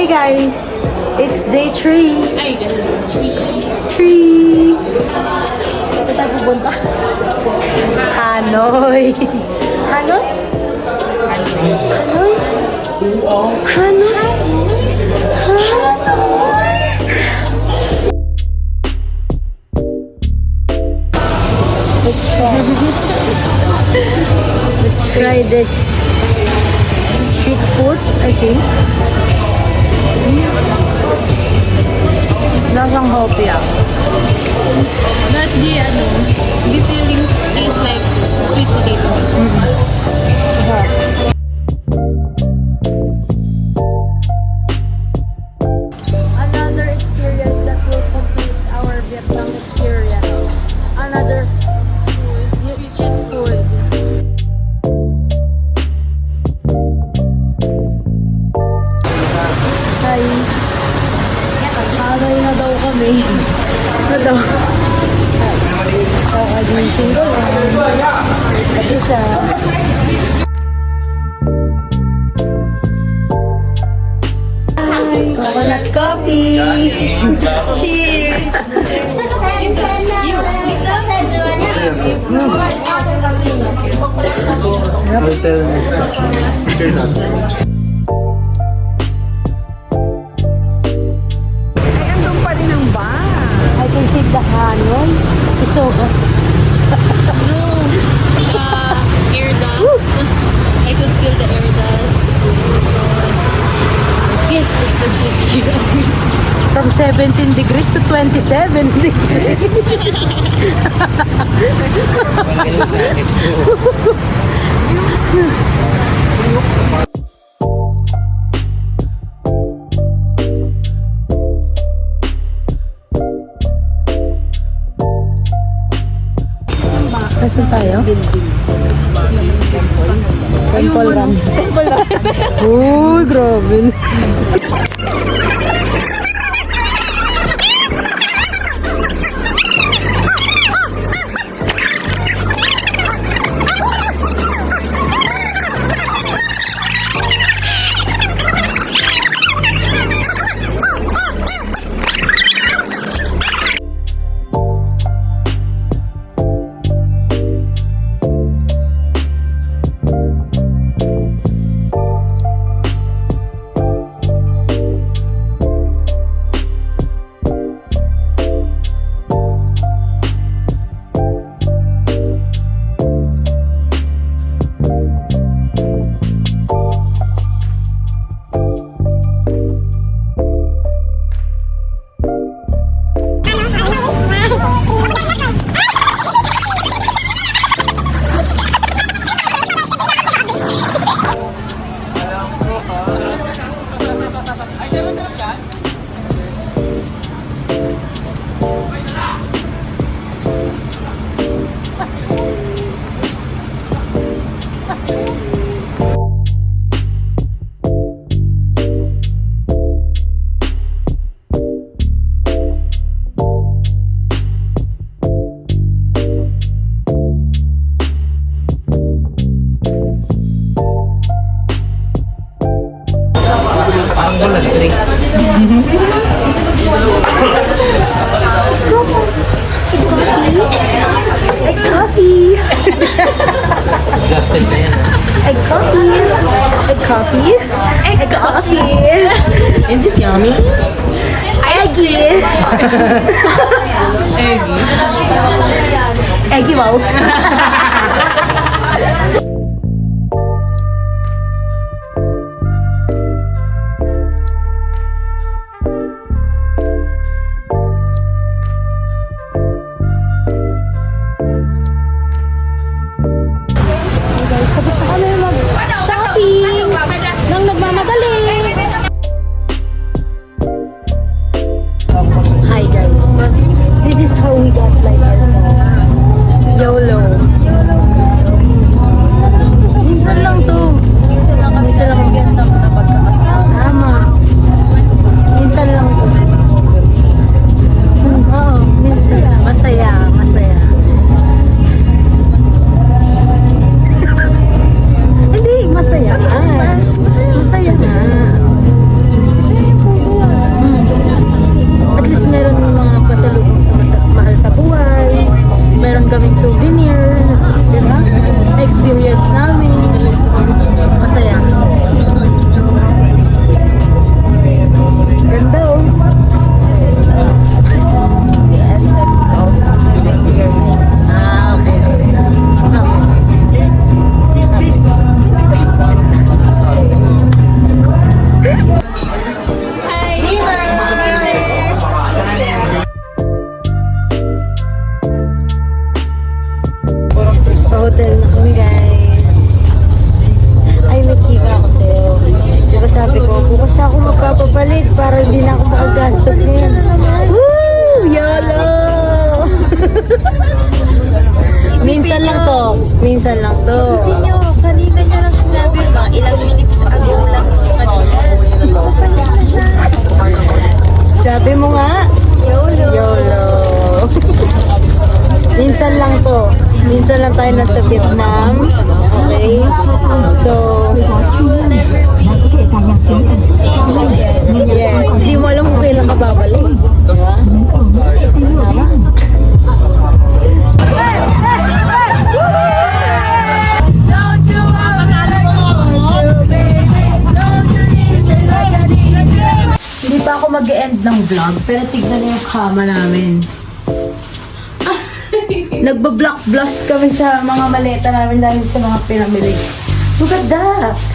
Hey guys, it's day 3. Ay, ganun. 3. Saan tayo pupunta? Hanoi. Hanoi? Hanoi? Hanoi? Hanoi? Let's try. Let's try this street food, I think. Lasang hopia. Not the feelings taste like sweet potato. Another experience that will complete our Vietnam experience. Another street food. Hi. Hanoi na daw kami. Ano daw? Kakagising ko lang. Pati siya. Coconut coffee. Cheers. I'll tell you next time. Cheers, ate. Ay, andun pa rin ang bar. I can see the Hanoi. It's so hot. No, the air dust. I could feel the air dust. Yes, it's the city. From 17 degrees to 27 degrees. Saan tayo? Temple Run. Temple Run. Uy, grabe. Egg coffee. Justin na yan. Egg coffee. Egg coffee. Egg coffee. Is it yummy? Eggy. Eggy wow. Guys, tapos na kami mag-shopping nang nagmamadali. Hi guys, this is how we gaslight ourselves. YOLO. lang tayo nasa Vietnam. Okay? So, You will never be in this stage again. yes. Hindi mo alam kung kailan ka babalik. Diba? Tama? Hindi pa ako mag-end ng vlog, pero tignan niyo yung kama namin. Nagba-block blast kami sa mga maleta namin dahil sa mga pinamili. Look at that!